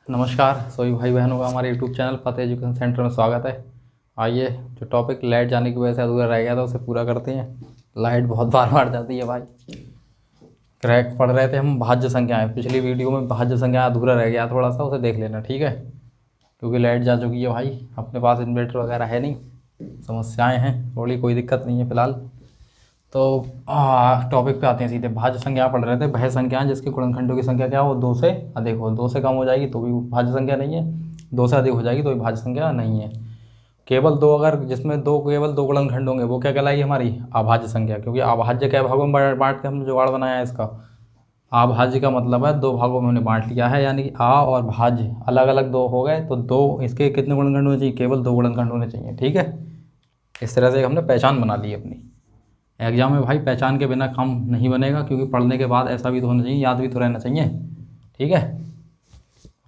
नमस्कार सभी भाई बहनों का हमारे यूट्यूब चैनल फतेह एजुकेशन सेंटर में स्वागत है। आइए, जो टॉपिक लाइट जाने की वजह से अधूरा रह गया था उसे पूरा करते हैं। लाइट बहुत बार जाती है भाई। क्रैक पढ़ रहे थे हम भाज्य संख्याएं, पिछली वीडियो में भाज्य संख्याएं अधूरा रह गया, थोड़ा सा उसे देख लेना, ठीक है। क्योंकि लाइट जा चुकी है भाई, अपने पास इन्वर्टर वगैरह है नहीं, समस्याएँ हैं थोड़ी, कोई दिक्कत नहीं है फिलहाल। तो टॉपिक पे आते हैं सीधे। भाज्य संख्या पढ़ रहे थे, भाज्य संख्या जिसके गुणनखंडों की संख्या क्या हो, 2 से अधिक हो। 2 से कम हो जाएगी तो भी भाज्य संख्या नहीं है, 2 से अधिक हो जाएगी तो भी भाज्य संख्या नहीं है। केवल दो, अगर जिसमें दो केवल 2 गुणनखंड होंगे वो क्या कहलाएगी, हमारी अभाज्य संख्या। क्योंकि अभाज्य क्या भागों में बांट के हमने जुगाड़ बनाया है इसका। अभाज्य का मतलब है 2 भागों में हमने बांट लिया है, यानी कि आ और भाज्य अलग अलग 2 हो गए तो 2 इसके कितने गुणनखंड होने चाहिए, केवल 2 गुणनखंड होने चाहिए, ठीक है। इस तरह से हमने पहचान बना ली अपनी। एग्जाम में भाई पहचान के बिना काम नहीं बनेगा, क्योंकि पढ़ने के बाद ऐसा भी तो होना चाहिए, याद भी तो रहना चाहिए, ठीक है।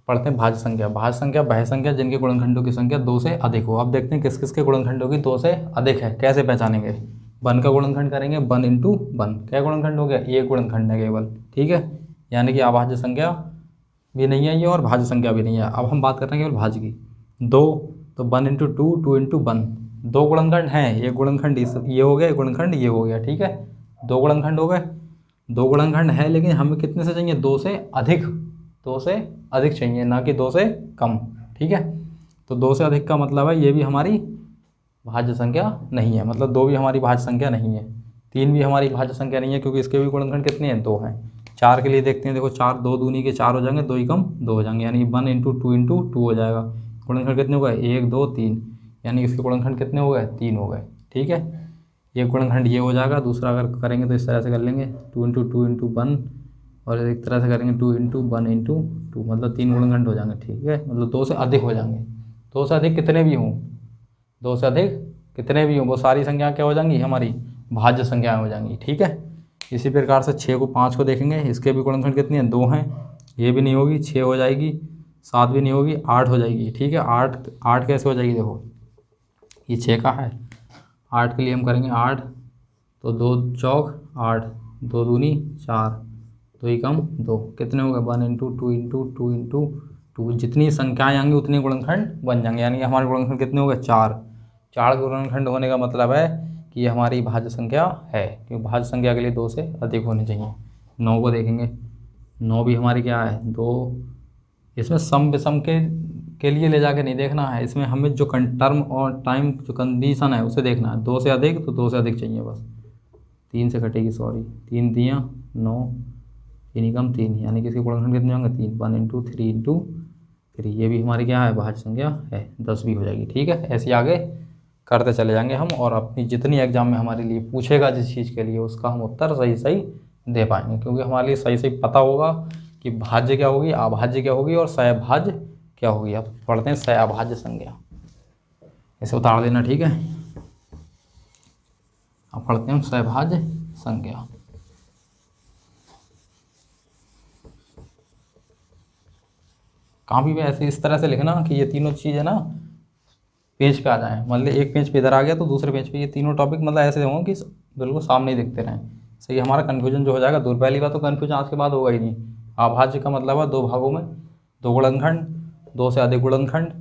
पढ़ते हैं भाज्य संख्या। भाज्य संख्या वह संख्या जिनके गुणनखंडों की संख्या 2 से अधिक हो। अब देखते हैं किस किस के गुणनखंडों की 2 से अधिक है, कैसे पहचानेंगे। 1 का गुणनखंड करेंगे, 1 इंटू 1। क्या गुणनखंड हो गया, एक गुणनखंड है केवल, ठीक है। यानी कि अभाज्य संख्या भी नहीं है ये और भाज्य संख्या भी नहीं है। अब हम बात कर रहे हैं केवल भाज्य की। 2 तो 1 इंटू 2, 2 इंटू 1, 2 गुणनखंड हैं, एक गुणनखंड ये हो गया, एक गुणनखंड ये हो गया, ठीक है। 2 गुणनखंड हो गए, 2 गुणनखंड है, लेकिन हमें कितने से चाहिए, 2 से अधिक। 2 से अधिक चाहिए, ना कि 2 से कम, ठीक है। तो 2 से अधिक का मतलब है ये भी हमारी भाज्य संख्या नहीं है, मतलब 2 भी हमारी भाज्य संख्या नहीं है। 3 भी हमारी भाज्य संख्या नहीं है, क्योंकि इसके भी गुणनखंड कितने हैं, 2 हैं। 4 के लिए देखते हैं, देखो 4, 2 दूनी के 4 हो जाएंगे, 2 ही कम 2 हो जाएंगे, यानी 1 इंटू 2 इंटू 2 हो जाएगा। गुणनखंड कितने हो गए, 1 2 3, यानी इसके गुणनखंड कितने हो गए, 3 हो गए, ठीक है। एक गुणनखंड ये हो जाएगा, दूसरा अगर करेंगे तो इस तरह से कर लेंगे, 2 इंटू 2 इंटू 1, और एक तरह से करेंगे 2 इंटू 1 इंटू 2, मतलब 3 गुणनखंड हो जाएंगे, ठीक है। मतलब 2 से अधिक हो जाएंगे। 2 से अधिक कितने भी हों, 2 से अधिक कितने भी हों, वो सारी संख्या क्या हो जाएंगी, हमारी भाज्य संख्याएं हो जाएंगी, ठीक है। इसी प्रकार से 6 को 5 को देखेंगे, इसके भी गुणनखंड कितने हैं, 2 हैं। ये भी नहीं होगी, 6 हो जाएगी, 7 भी नहीं होगी, 8 हो जाएगी, ठीक है। 8 8 कैसे हो जाएगी, देखो ये 6 का है, 8 के लिए हम करेंगे 8, तो 2 चौक 8, 2 दूनी 4, 2 ही कम 2, कितने हो गए, 1 इंटू 2 इंटू 2 इंटू 2। जितनी संख्याएँ आएंगी उतने गुणनखंड बन जाएंगे, यानी कि हमारे गुणनखंड कितने हो गए, 4। 4 गुणनखंड होने का मतलब है कि ये हमारी भाज्य संख्या है, क्योंकि भाज्य संख्या के लिए 2 से अधिक होनी चाहिए। 9 को देखेंगे, 9 भी हमारी क्या है, 2। इसमें सम विषम के लिए ले जाके नहीं देखना है, इसमें हमें जो टर्म और टाइम जो कंडीशन है उसे देखना है। 2 से अधिक तो 2 से अधिक चाहिए बस, 3 से कटेगी, सॉरी, 3 दिया 9, 3 ही कम 3, यानी कि इसके गुणनखंड कितने होंगे, 3, 1 इंटू 3 इंटू 3, ये भी हमारी क्या है, भाज्य संख्या है, 10 भी हो जाएगी, ठीक है। ऐसे आगे करते चले जाएंगे हम, और अपनी जितनी एग्जाम में हमारे लिए पूछेगा जिस चीज़ के लिए, उसका हम उत्तर सही सही दे पाएंगे, क्योंकि हमारे लिए सही सही पता होगा कि भाज्य क्या होगी, अभाज्य क्या होगी और सहभाज्य क्या होगी। अब पढ़ते हैं सहअभाज्य संख्या, इसे उतार देना, ठीक है। अब पढ़ते हैं सहभाज्य संख्या। कहाँ भी ऐसे इस तरह से लिखना कि ये तीनों चीज़ें ना पेज पे आ जाएं, मतलब एक पेज पे इधर आ गया तो दूसरे पेज पे ये तीनों टॉपिक मतलब ऐसे हों कि बिल्कुल सामने ही दिखते रहें, सही। हमारा कन्फ्यूजन जो हो जाएगा दूर। पहली बात तो कन्फ्यूजन आज के बाद होगा ही नहीं। अभाज्य का मतलब है 2 भागों में 2 गुणनखंड, 2 से अधिक गुणनखंड।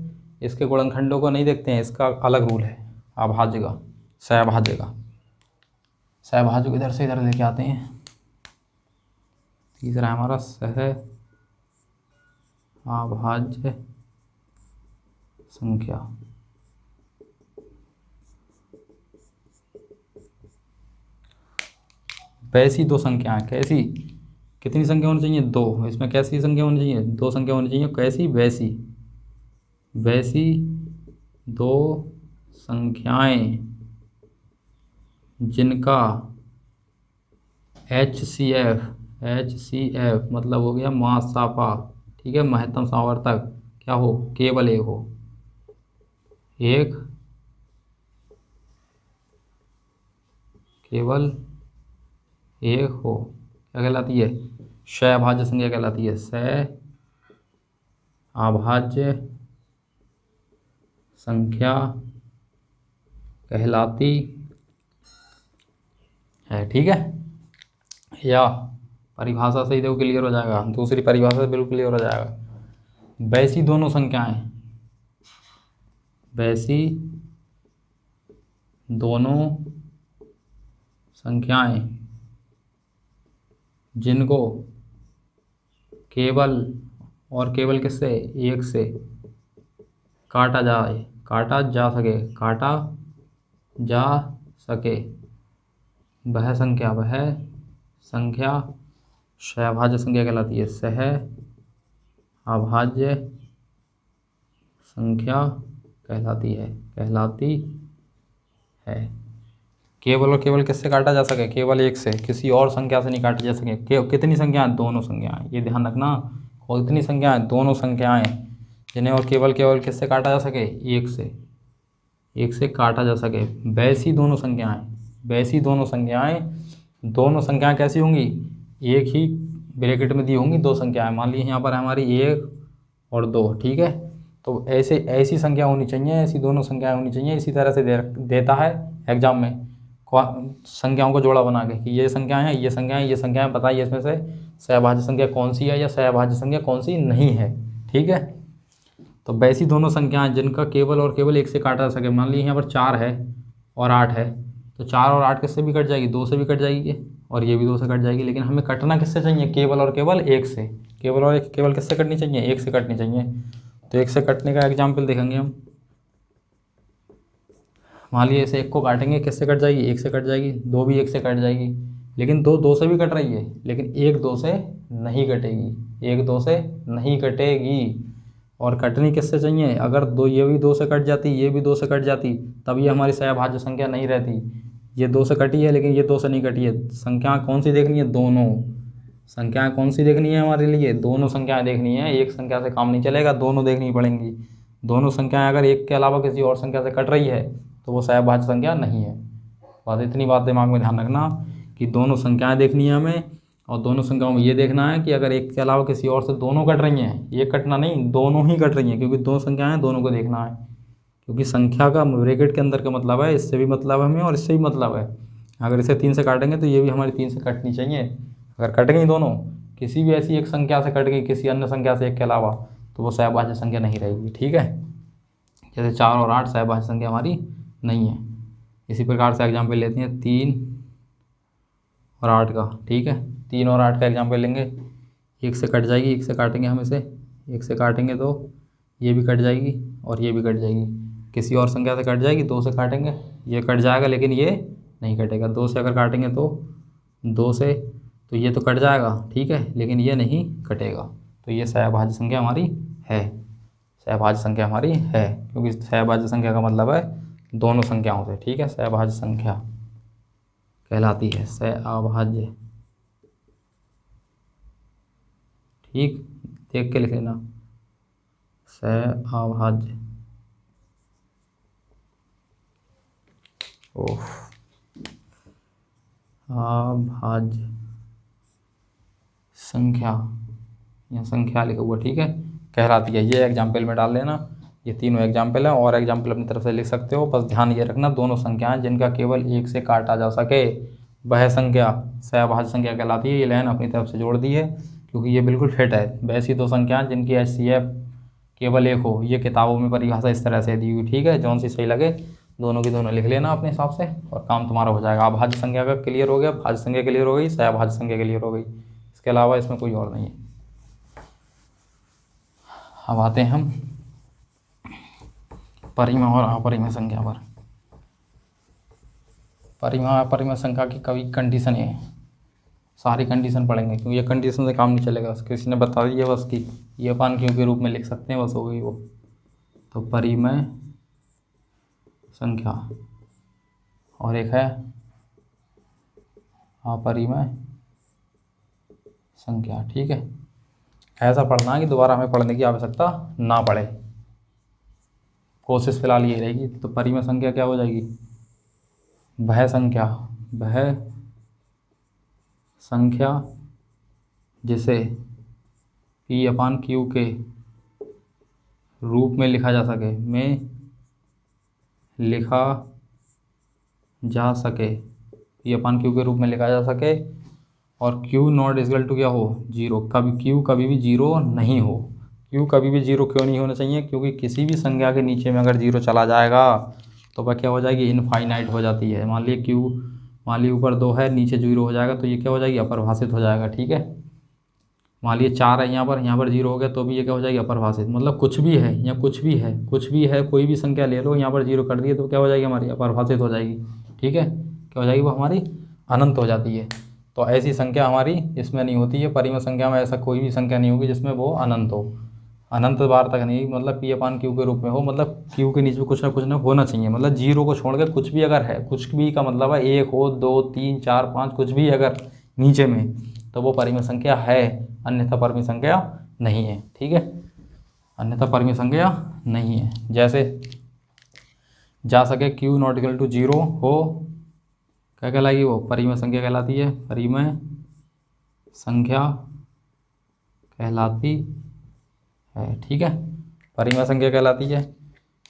इसके गुणनखंडों को नहीं देखते हैं, इसका अलग रूल है अभाज्य का, सहभाज्य का। सहभाज्य को इधर से इधर लेके आते हैं। तीसरा है हमारा सहअभाज्य संख्या। वैसी 2 संख्याएं, कैसी, कितनी संख्या होनी चाहिए, 2। इसमें कैसी संख्या होनी चाहिए, 2 संख्या होनी चाहिए, कैसी, वैसी। वैसी 2 संख्याएं जिनका HCF मतलब हो गया मासापा, ठीक है, महत्तम सावर्तक क्या हो, केवल एक हो, एक केवल एक हो, क्या कहलाती है, सहअभाज्य संख्या कहलाती है, सहअभाज्य संख्या कहलाती है, ठीक है। या परिभाषा से ही देखो क्लियर हो जाएगा, दूसरी परिभाषा से बिल्कुल क्लियर हो जाएगा। वैसी दोनों संख्याएं, वैसी दोनों संख्याएं जिनको केवल और केवल किससे, एक से काटा जाए, काटा जा सके, काटा जा सके, वह संख्या सहअभाज्य संख्या कहलाती है। सहअभाज्य संख्या कहलाती है। केवल और केवल किससे काटा जा सके, केवल एक से, किसी और संख्या से नहीं काटी जा सके। कितनी संख्याएं, दोनों संख्याएं, ये ध्यान रखना। और कितनी संख्याएं, दोनों संख्याएं जिन्हें और केवल केवल किससे काटा जा सके, एक से काटा जा सके। वैसी दोनों संख्याएं, दोनों संख्याएं कैसी होंगी, एक ही ब्रैकेट में दी होंगी दो संख्याएं। मान लीजिए यहाँ पर हमारी 1 और 2, ठीक है। तो ऐसी संख्या होनी चाहिए, ऐसी दोनों संख्याएं होनी चाहिए। इसी तरह से देता है एग्जाम में संख्याओं को जोड़ा बना के कि ये संख्याएं हैं, ये संख्याएं बताइए इसमें से सहअभाज्य संख्या कौन सी है या सहअभाज्य संख्या कौन सी नहीं है, ठीक है। तो वैसी दोनों संख्याएं जिनका केवल और केवल एक से काटा जा सके। मान लीजिए यहाँ पर 4 है और 8 है, तो 4 और 8 किससे भी कट जाएगी, 2 से भी कट जाएगी और ये भी 2 से कट जाएगी। लेकिन हमें कटना किससे चाहिए, केवल और केवल एक से। केवल किससे कटनी चाहिए, एक से कटनी चाहिए। तो एक से कटने का एग्जाम्पल देखेंगे हम। मान लीजिए इसे 1 को काटेंगे, किससे कट जाएगी, 1 से कट जाएगी। 2 भी 1 से कट जाएगी, लेकिन 2 से भी कट रही है, लेकिन 1 2 से नहीं कटेगी, 1 2 से नहीं कटेगी। और कटनी किससे चाहिए, अगर ये भी 2 से कट जाती, ये भी 2 से कट जाती, तब ये हमारी सहअभाज्य संख्या नहीं रहती। ये 2 से कटी है, लेकिन ये 2 से नहीं कटी है। संख्या कौन सी देखनी है, दोनों संख्याएं कौन सी देखनी है हमारे लिए, दोनों संख्याएं देखनी है। एक संख्या से काम नहीं चलेगा, दोनों देखनी पड़ेंगी। दोनों संख्याएं अगर एक के अलावा किसी और संख्या से कट रही है तो वो सहअभाज्य संख्या नहीं है। बस इतनी बात दिमाग में ध्यान रखना कि दोनों संख्याएं देखनी है हमें, और दोनों संख्याओं में ये देखना है कि अगर एक के अलावा किसी और से दोनों कट रही हैं, एक कटना नहीं, दोनों ही कट रही हैं, क्योंकि 2 संख्याएं हैं, दोनों को देखना है। क्योंकि संख्या का ब्रैकेट के अंदर का मतलब है, इससे भी मतलब है हमें और इससे भी मतलब है। अगर इसे 3 से काटेंगे तो ये भी हमारी 3 से कटनी चाहिए। अगर कट गई दोनों, किसी भी ऐसी एक संख्या से कट गई किसी अन्य संख्या से एक के अलावा, तो वो सहअभाज्य संख्या नहीं रहेगी, ठीक है। जैसे 4 और 8 सहअभाज्य संख्या हमारी नहीं है। इसी प्रकार से एग्जाम्पल लेते हैं 3 और 8 का, ठीक है। 3 और 8 का एग्जाम्पल लेंगे। 1 से कट जाएगी, 1 से काटेंगे हम इसे, 1 से काटेंगे तो ये भी कट जाएगी और ये भी कट जाएगी। किसी और संख्या से कट जाएगी, 2 से काटेंगे, ये कट जाएगा लेकिन ये नहीं कटेगा। 2 से अगर काटेंगे तो 2 से, तो ये तो कट जाएगा, ठीक है, लेकिन ये नहीं कटेगा। तो ये सहअभाज्य संख्या हमारी है, सहअभाज्य संख्या हमारी है, क्योंकि सहअभाज्य संख्या का मतलब है दोनों संख्याओं से, ठीक है। सहअभाज्य संख्या कहलाती है सहअभाज्य, ठीक, देख के लिख लेना, सहअभाज्य। अभाज्य संख्या, यहाँ संख्या लिखा हुआ, ठीक है, कहलाती है। ये एग्जाम्पल में डाल लेना, ये तीनों एग्जाम्पल हैं, और एग्जाम्पल अपनी तरफ से लिख सकते हो। बस ध्यान ये रखना, दोनों संख्याएं जिनका केवल एक से काटा जा सके वह संख्या सहअभाज्य संख्या कहलाती है। ये लाइन अपनी तरफ से जोड़ दी है क्योंकि ये बिल्कुल फिट है। वैसी 2 संख्याएं जिनकी HCF केवल एक हो, ये किताबों में परिभाषा इस तरह से दी हुई, ठीक है। जौन सी सही लगे दोनों की दोनों लिख लेना अपने हिसाब से और काम तुम्हारा हो जाएगा। अभाज्य संख्या का क्लियर हो गया, भाज्य संख्या क्लियर हो गई, सहअभाज्य संख्या क्लियर हो गई। इसके अलावा इसमें कोई और नहीं है। अब आते हैं हम परिमेय और अपरिमेय संख्या पर। परिमेय अपरिमेय संख्या की कभी कंडीशन है, सारी कंडीशन पढ़ेंगे क्योंकि ये कंडीशन से काम नहीं चलेगा। किसी ने बता दिया बस कि ये अपान क्यों के रूप में लिख सकते हैं, बस हो गई वो। तो परिमेय संख्या और एक है अपरिमेय संख्या, ठीक है। ऐसा पढ़ना है कि दोबारा हमें पढ़ने की आवश्यकता ना पड़े, कोशिश फिलहाल ये रहेगी। तो परिमेय संख्या क्या हो जाएगी, वह संख्या जिसे P/Q के रूप में लिखा जा सके, P/Q के रूप में लिखा जा सके, और Q नॉट इक्वल टू क्या हो, 0। कभी Q कभी भी 0 नहीं हो। क्यू कभी भी जीरो क्यों नहीं होना चाहिए? क्योंकि किसी भी संख्या के नीचे में अगर जीरो चला जाएगा तो वह क्या हो जाएगी? इनफाइनाइट हो जाती है। मान लीजिए क्यू, मान लीजिए ऊपर 2 है, नीचे जीरो हो जाएगा तो ये क्या हो जाएगी? अपरिभाषित हो जाएगा। ठीक है, मान लीजिए 4 है, यहाँ पर जीरो हो गया तो भी ये क्या हो जाएगी? अपरिभाषित। मतलब कुछ भी है या कुछ भी है, कुछ भी है, कोई भी संख्या ले लो, यहाँ पर जीरो कर दिए तो क्या हो जाएगी? हमारी अपरिभाषित हो जाएगी। ठीक है, क्या हो जाएगी? वो हमारी अनंत हो जाती है। तो ऐसी संख्या हमारी इसमें नहीं होती है। परिमेय संख्या में ऐसा कोई भी संख्या नहीं होगी जिसमें वो अनंत हो, अनंत बार तक नहीं, मतलब पी अपान क्यू के रूप में हो। मतलब क्यू के नीचे कुछ ना होना चाहिए। मतलब जीरो को छोड़ के कुछ भी अगर है, कुछ भी का मतलब है 1 हो, 2, 3, 4, 5, कुछ भी अगर नीचे में, तो वो परिमेय संख्या है, अन्यथा परिमेय संख्या नहीं है। ठीक है, अन्यथा परिमेय संख्या नहीं है। जैसे जा सके Q not equal to zero हो, क्या कहलाएगी? वो परिमेय संख्या कहलाती है। परिमेय संख्या कहलाती है। ठीक है, परिमेय संख्या कहलाती है।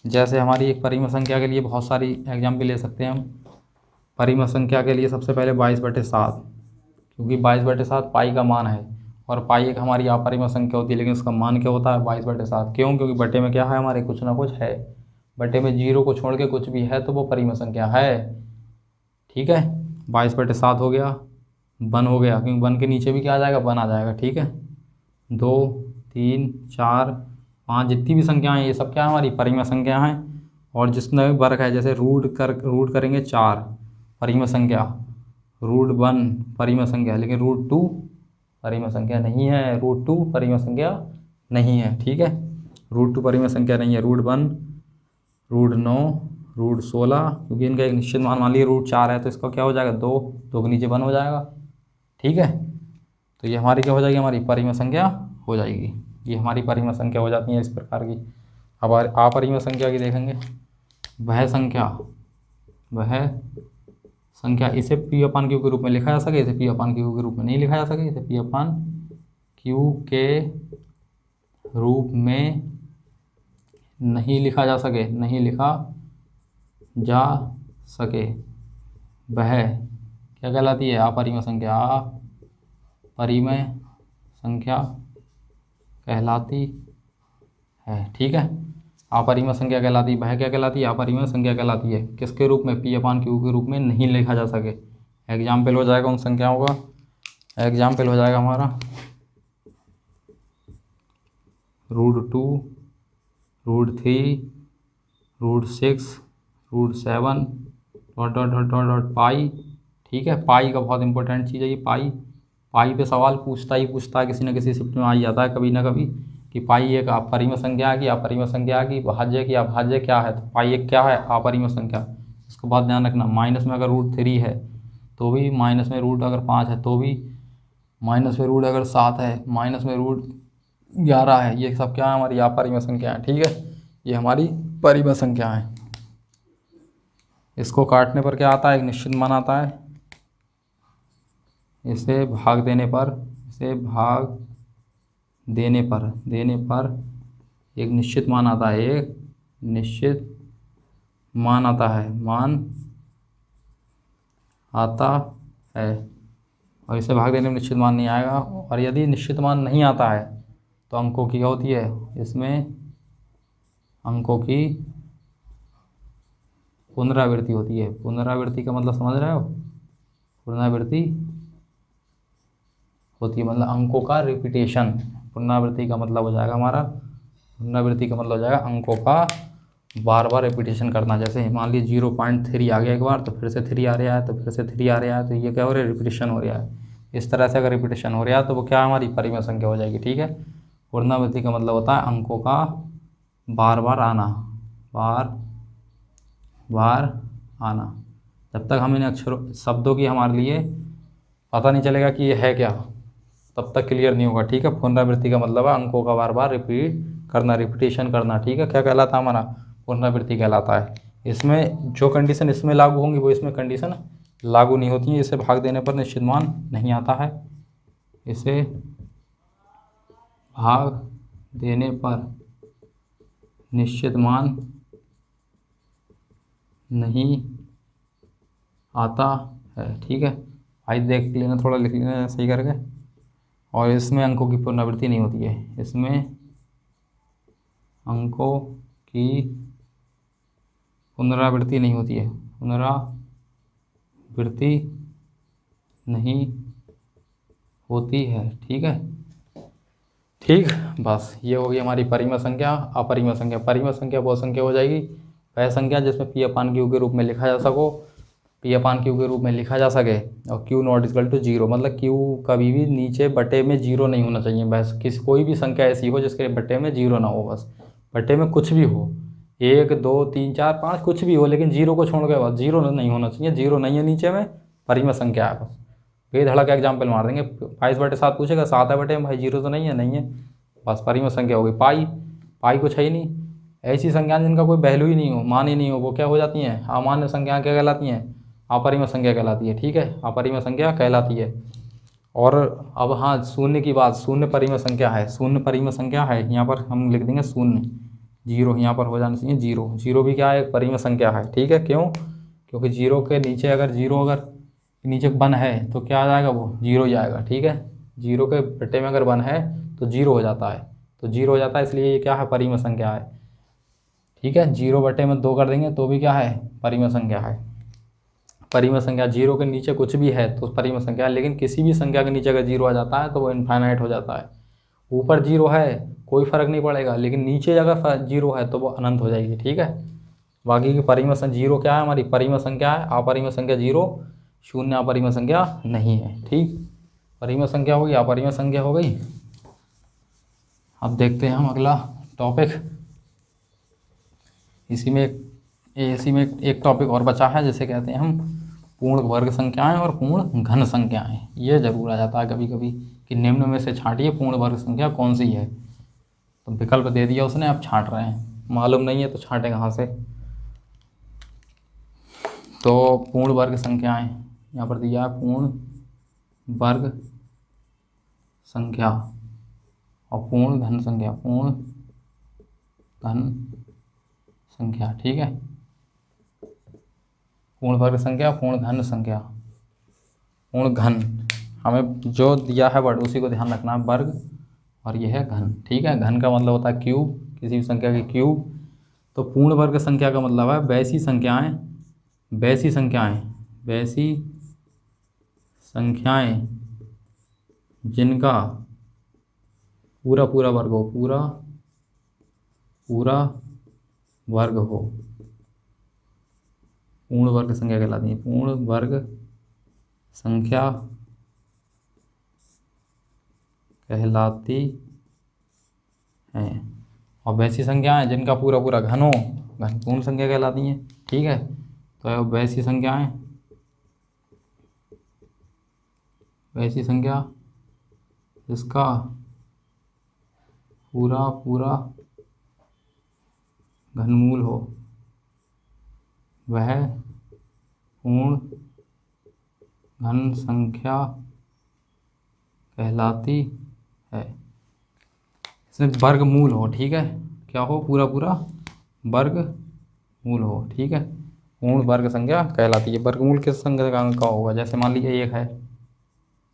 जैसे हमारी एक परिमेय संख्या के लिए बहुत सारी एग्जाम्पल ले सकते हैं हम। परिमेय संख्या के लिए सबसे पहले 22/7, क्योंकि 22/7 पाई का मान है, और पाई एक हमारी अपरिमेय संख्या होती है, लेकिन उसका मान क्या होता है? 22/7। क्यों? क्योंकि बटे में क्या है? हमारे कुछ ना कुछ है। बटे में जीरो को छोड़ के कुछ भी है तो वो परिमेय संख्या है। ठीक है, 22/7 हो गया, 1 हो गया, क्योंकि 1 के नीचे भी क्या आ जाएगा? 1 आ जाएगा। ठीक है, 2, 3, 4, 5 जितनी भी संख्याएं हैं ये सब क्या है? हमारी परिमेय संख्या हैं। और जिसमें वर्ग है, जैसे रूट करेंगे 4 परिमेय संख्या, √1 परिमेय संख्या, लेकिन √2 परिमेय संख्या नहीं है। √2 परिमेय संख्या नहीं है। ठीक है, √2 परिमेय संख्या नहीं है। √1, √9, √16, क्योंकि इनका एक निश्चित मान, मान लीजिए √4 है तो इसका क्या हो जाएगा? 2 के नीचे 1 हो जाएगा। ठीक है, तो ये हमारी क्या हो जाएगी? हमारी परिमेय संख्या हो जाएगी। ये हमारी परिमेय संख्या हो जाती है इस प्रकार की। अब अपरिमेय संख्या की देखेंगे। वह संख्या इसे पी अपान क्यू के रूप में लिखा जा सके, इसे पी अपान क्यू के रूप में नहीं लिखा जा सके। इसे पी अपान क्यू के रूप में नहीं लिखा जा सके, नहीं लिखा जा सके। वह क्या कहलाती है? अपरिमेय संख्या। अपरिमेय संख्या कहलाती है। ठीक है, अपरिमेय संख्या कहलाती है। वह क्या कहलाती है? अपरिमेय संख्या कहलाती है। किसके रूप में? पी अपान क्यू के रूप में नहीं लिखा जा सके। एग्जाम्पल हो जाएगा उन संख्याओं का। एग्जाम्पल हो जाएगा हमारा √2, √3, √6, √7 dot dot dot dot dot pi. ठीक है, पाई का बहुत इंपॉर्टेंट चीज़ है ये। पाई पे सवाल पूछता ही पूछता है, किसी न किसी शिफ्ट में आ ही जाता है कभी ना कभी, कि पाई एक अपरिमेय संख्या की, अपरिमेय संख्या की भाज्य की अभाज्य क्या है? तो पाई एक क्या है? अपरिमेय संख्या। इसको बात ध्यान रखना। माइनस में अगर √3 है तो भी, माइनस में रूट अगर 5 है तो भी, माइनस में रूट अगर 7 है, माइनस में √11 है, ये सब क्या है? हमारी अपरिमेय संख्या है। ठीक है, ये हमारी परिमेय संख्या है। इसको काटने पर क्या आता है? एक निश्चित मान आता है। इसे भाग देने पर एक निश्चित मान आता है। एक निश्चित मान आता है, और इसे भाग देने में निश्चित मान नहीं आएगा। और यदि निश्चित मान नहीं आता है तो अंकों की क्या होती है? इसमें अंकों की पुनरावृत्ति होती है। पुनरावृत्ति का मतलब समझ रहे हो? पुनरावृत्ति होती है मतलब अंकों का रिपीटेशन। पुनरावृत्ति का मतलब हो जाएगा हमारा, पुनरावृत्ति का मतलब हो जाएगा अंकों का बार बार रिपीटेशन करना। जैसे मान लीजिए 0.3 आ गया एक बार, तो फिर से 3 आ रहा है, तो फिर से 3 आ रहा है, तो ये क्या हो रहा है? रिपीटेशन हो रहा है। इस तरह से अगर रिपीटेशन हो रहा है तो वो क्या हमारी परिमेय संख्या हो जाएगी। ठीक है, पुनरावृत्ति का मतलब होता है अंकों का बार बार आना, जब तक हम इन अक्षरों शब्दों की हमारे लिए पता नहीं चलेगा कि ये है क्या, तब तक क्लियर नहीं होगा। ठीक है, पुनरावृत्ति का मतलब है अंकों का बार बार रिपीट करना, रिपीटेशन करना। ठीक है, क्या कहलाता है? हमारा पुनरावृत्ति कहलाता है। इसमें जो कंडीशन इसमें लागू होंगी वो इसमें कंडीशन लागू नहीं होती है। इसे भाग देने पर निश्चित मान नहीं आता है। इसे भाग देने पर निश्चित मान नहीं आता है। ठीक है, भाई देख लेना, थोड़ा लिख लेना सही करके। और इसमें अंकों की पुनरावृत्ति नहीं होती है। इसमें अंकों की पुनरावृत्ति नहीं होती है, पुनरावृत्ति नहीं होती है। ठीक है, ठीक, बस ये हो गई हमारी परिमेय संख्या। अपरिमेय संख्या, परिमेय संख्या वो संख्या हो जाएगी वह संख्या जिसमें पी अपान क्यू के रूप में लिखा जा सको, पी अपान क्यू के रूप में लिखा जा सके, और Q not equal to zero, मतलब क्यू कभी भी नीचे बटे में जीरो नहीं होना चाहिए। बस कोई भी संख्या ऐसी हो जिसके बटे में जीरो ना हो, बस बटे में कुछ भी हो, 1 2 3 4 5 कुछ भी हो, लेकिन जीरो को छोड़ के बस जीरो नहीं होना चाहिए। जीरो नहीं है नीचे में, परिमेय संख्या है बस। बेधड़क एग्जाम्पल मार देंगे, 22/7 पूछेगा, 7 है बटे में, भाई जीरो तो नहीं है, नहीं है, बस परिमेय संख्या हो गई। पाई कुछ है ही नहीं। ऐसी संख्याएं जिनका कोई वैल्यू ही नहीं हो, मान ही नहीं हो, वो क्या हो जाती हैं? अमान्य संख्याएं क्या कहलाती हैं? अपरिमेय संख्या कहलाती है। ठीक है, अपरिमेय संख्या कहलाती है। और अब हाँ, शून्य की बात, शून्य परिमेय संख्या है, शून्य परिमेय संख्या है। यहाँ पर हम लिख देंगे शून्य, जीरो यहाँ पर हो जाना चाहिए जीरो। जीरो भी क्या है? एक परिमेय संख्या है। ठीक है, क्यों? क्योंकि जीरो के नीचे अगर नीचे 1 है तो क्या आ जाएगा? वो जीरो ही आएगा। ठीक है, जीरो के बटे में अगर 1 है तो जीरो हो जाता है, तो जीरो हो जाता है, इसलिए ये क्या है? परिमेय संख्या है। ठीक है, 0/2 कर देंगे तो भी क्या है? परिमेय संख्या है। परिमेय संख्या, जीरो के नीचे कुछ भी है तो परिमेय संख्या है, लेकिन किसी भी संख्या के नीचे अगर जीरो आ जाता है तो वो इनफाइनाइट हो जाता है। ऊपर जीरो है कोई फर्क नहीं पड़ेगा, लेकिन नीचे अगर जीरो है तो वो अनंत हो जाएगी। ठीक है, बाकी की परिमेय संख्या, जीरो क्या है? हमारी परिमेय संख्या है। अपरिमेय संख्या जीरो, शून्य अपरिमेय संख्या नहीं है। ठीक, परिमेय संख्या हो गई, अपरिमेय संख्या हो गई। अब देखते हैं हम अगला टॉपिक। इसी में एक टॉपिक और बचा है, जिसे कहते हैं हम पूर्ण वर्ग संख्याएं और पूर्ण घन संख्याएं। ये जरूर आ जाता है कभी कभी कि निम्न में से छांटिए पूर्ण वर्ग संख्या कौन सी है। तो विकल्प दे दिया उसने, आप छांट रहे हैं, मालूम नहीं है तो छांटे कहाँ से। तो पूर्ण वर्ग संख्याएं यहाँ पर दिया है, पूर्ण वर्ग संख्या और पूर्ण घन संख्या, पूर्ण घन संख्या। ठीक है, पूर्ण वर्ग संख्या, पूर्ण घन संख्या, पूर्ण घन, हमें जो दिया है वर्ड उसी को ध्यान रखना है, वर्ग और यह है घन। ठीक है, घन का मतलब होता है क्यूब, किसी भी संख्या की क्यूब। तो पूर्ण वर्ग संख्या का मतलब है वैसी संख्याएं जिनका पूरा वर्ग हो, पूरा वर्ग हो, पूर्ण वर्ग संख्या कहलाती है। पूर्ण वर्ग संख्या कहलाती है। और वैसी संख्याएं जिनका पूरा घन हो, घन पूर्ण संख्या कहलाती हैं। ठीक है, तो वैसी संख्या जिसका पूरा घनमूल हो वह पूर्ण घन संख्या कहलाती है। इसमें वर्गमूल हो। ठीक है, क्या हो? पूरा वर्गमूल हो। ठीक है, पूर्ण वर्ग संख्या कहलाती है। वर्गमूल किस संख्या का होगा? जैसे मान लीजिए 1 है,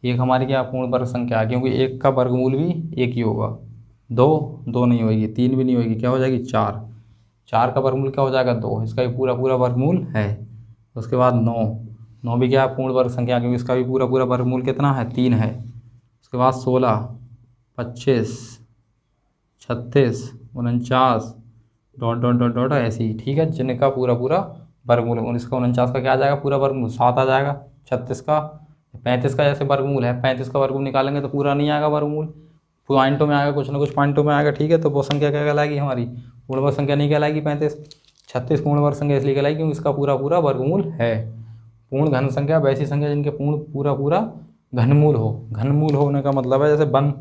1 हमारी क्या पूर्ण वर्ग संख्या है, क्योंकि 1 का वर्गमूल भी 1 ही होगा। 2 नहीं होगी, 3 भी नहीं होगी, क्या हो जाएगी? 4 का वर्गमूल क्या हो जाएगा? 2, इसका भी पूरा वर्गमूल है। उसके बाद 9 भी क्या है? पूर्ण वर्ग संख्या, क्योंकि इसका भी पूरा वर्गमूल कितना है? 3 है। उसके बाद 16, 25, 36, 49 डॉट ऐसे ही। ठीक है, जिनका पूरा वर्गमूल है, इसका 49 का क्या आ जाएगा? पूरा वर्गमूल 7 आ जाएगा। 36 का, 35 का जैसे वर्गमूल है, 35 का वर्गमूल निकालेंगे तो पूरा नहीं आएगा वर्गमूल, पॉइंटों में आएगा, कुछ ना कुछ पॉइंटों में आएगा। ठीक है, तो वो संख्या क्या कहलाएगी? हमारी पूर्ण वर्ग संख्या नहीं कहलाएगी 35। 36 पूर्ण वर्ग संख्या इसलिए कहलाएगी क्योंकि इसका पूरा वर्गमूल है। पूर्ण घन संख्या वैसी संख्या जिनके पूरा घनमूल हो। घनमूल होने का मतलब है जैसे 1,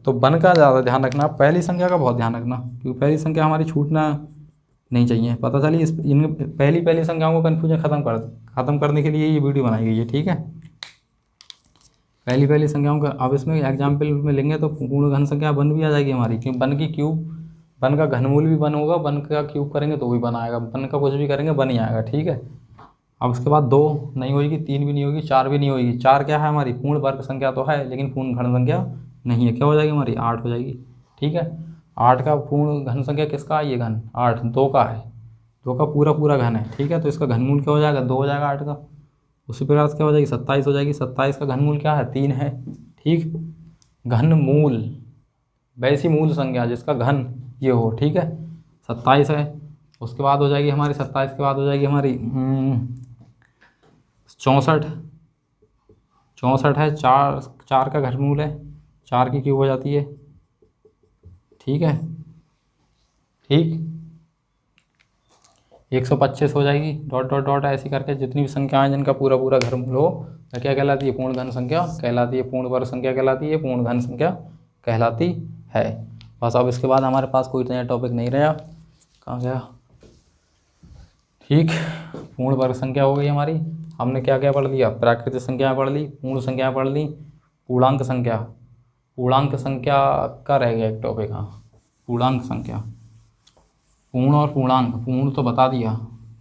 तो 1 का ज़्यादा ध्यान रखना, पहली संख्या का बहुत ध्यान रखना, क्योंकि पहली संख्या हमारी छूटना नहीं चाहिए। पता चलिए इन पहली संख्याओं को कन्फ्यूजन ख़त्म करने के लिए ये वीडियो बनाई गई है। ठीक है, पहली संख्याओं का। अब इसमें एग्जाम्पल में लेंगे तो पूर्ण घन संख्या 1 भी आ जाएगी हमारी, क्योंकि 1 की क्यूब, 1 का घनमूल भी 1 होगा, 1 का क्यूब करेंगे तो भी 1 आएगा, 1 का कुछ भी करेंगे 1 ही आएगा। ठीक है, अब उसके बाद 2 नहीं होगी, 3 भी नहीं होगी, 4 भी नहीं होगी। 4 क्या है? हमारी पूर्ण वर्ग संख्या तो है, लेकिन पूर्ण घन संख्या नहीं है। क्या हो जाएगी हमारी? 8 हो जाएगी। ठीक है, 8 का पूर्ण घन संख्या किसका है? ये घन 8 2 का है, 2 का पूरा पूरा घन है, ठीक है। तो इसका घनमूल क्या हो जाएगा? 2 हो जाएगा 8 का। उसी प्रकार से क्या हो जाएगी? 27 हो जाएगी। 27 का घनमूल क्या है? 3 है, ठीक। घनमूल वैसी मूल संख्या जिसका घन ये हो, ठीक है। 27 है। उसके बाद हो जाएगी हमारी 27 के बाद हो जाएगी हमारी 64। 64 है, 4 का घनमूल है, 4 की क्यूब हो जाती है, ठीक है, ठीक। 125 हो जाएगी, डॉट डॉट डॉट ऐसी करके जितनी भी संख्याएं जिनका पूरा पूरा घनमूल हो, वह क्या कहलाती है? पूर्ण घन संख्या कहलाती है, पूर्ण वर्ग संख्या कहलाती है, पूर्ण घन संख्या कहलाती है। बस अब इसके बाद हमारे पास कोई नया टॉपिक नहीं रहा। कहाँ गया? ठीक, पूर्ण वर्ग संख्या हो गई हमारी। हमने क्या क्या पढ़ लिया? प्राकृतिक संख्या पढ़ ली, पूर्ण संख्या पढ़ ली, पूर्णांक संख्या। पूर्णांक संख्या का रह गया एक टॉपिक, हाँ, पूर्णांक संख्या। पूर्ण और पूर्णांक, पूर्ण तो बता दिया,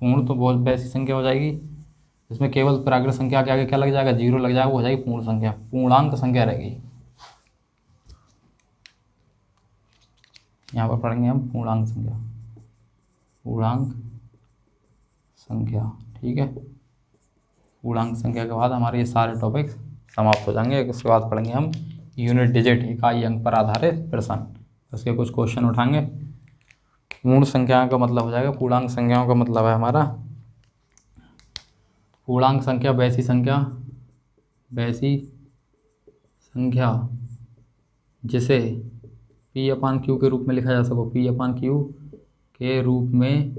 पूर्ण तो बहुत वैसी संख्या हो जाएगी जिसमें केवल प्राकृतिक संख्या के आगे क्या लग जाएगा? 0 लग जाएगा, वो हो जाएगी पूर्ण संख्या। पूर्णांक संख्या रहेगी, यहाँ पर पढ़ेंगे हम पूर्णांक संख्या, पूर्णांक संख्या, ठीक है। पूर्णांक संख्या के बाद हमारे ये सारे टॉपिक समाप्त हो जाएंगे। उसके बाद पढ़ेंगे हम यूनिट डिजिट, इकाई अंक पर आधारित प्रश्न। उसके कुछ क्वेश्चन उठाएंगे। पूर्ण संख्याओं का मतलब हो जाएगा, पूर्णांक संख्याओं का मतलब है हमारा, पूर्णांक संख्या वैसी संख्या जिसे P/Q के रूप में लिखा जा सको, P/Q के रूप में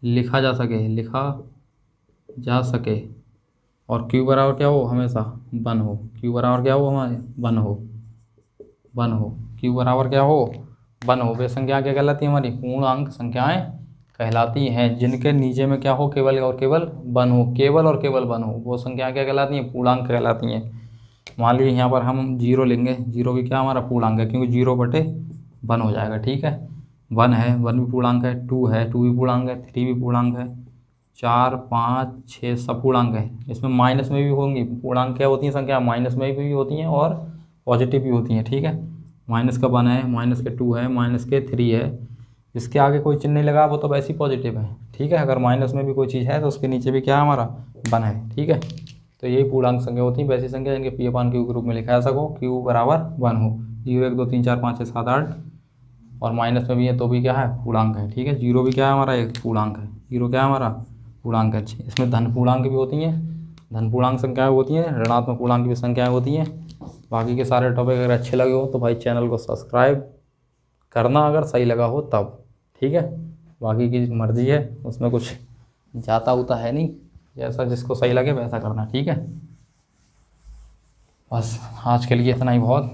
लिखा जा सके और Q बराबर क्या हो? हमेशा 1 हो। Q बराबर क्या हो? हमारे 1 हो। Q बराबर क्या हो? 1 हो। वे संख्या क्या कहलाती है? हमारी पूर्णांक संख्याएं कहलाती हैं, जिनके नीचे में क्या हो? केवल और केवल 1 हो, केवल और केवल 1 हो, वो संख्या क्या कहलाती हैं? पूर्णांक कहलाती हैं। मान लीजिए यहाँ पर हम 0 लेंगे, 0 भी क्या हमारा पूर्णांक है, क्योंकि 0/1 हो जाएगा, ठीक है। 1 है, 1 भी पूर्णांक है, 2 है, 2 भी पूर्णांक है, 3 भी पूर्णांक है, 4 5 6 सब पूर्णांक है। इसमें माइनस में भी होंगी, पूर्णांक क्या होती हैं संख्या? माइनस में भी होती हैं और पॉजिटिव भी होती हैं, ठीक है। माइनस का 1 है, माइनस के 2 है, माइनस के 3 है। इसके आगे कोई चिन्ह नहीं लगा, वो तो वैसे ही पॉजिटिव है, ठीक है। अगर माइनस में भी कोई चीज़ है तो उसके नीचे भी क्या हमारा 1 है, ठीक है। तो यही पूर्णांक संख्या होती है, वैसी संख्या जिनके P/Q के रूप में लिखा जा सको, Q बराबर 1 हो। 0 1 2 3 4 5 6 7 8 और माइनस में भी है तो भी क्या है? पूर्णांक है, ठीक है। 0 भी क्या है हमारा? एक पूर्णांक है। 0 क्या है हमारा? पूर्णांक है। इसमें धन पूर्णांक भी होती हैं, धन पूर्णांक संख्याएँ होती हैं, ऋणात्मक पूर्णांक भी संख्याएँ होती हैं। बाकी के सारे टॉपिक अगर अच्छे लगे हो तो भाई चैनल को सब्सक्राइब करना, अगर सही लगा हो तब, ठीक है। बाकी की मर्जी है, उसमें कुछ जाता होता है नहीं, जैसा जिसको सही लगे वैसा करना, ठीक है। बस आज के लिए इतना ही बहुत।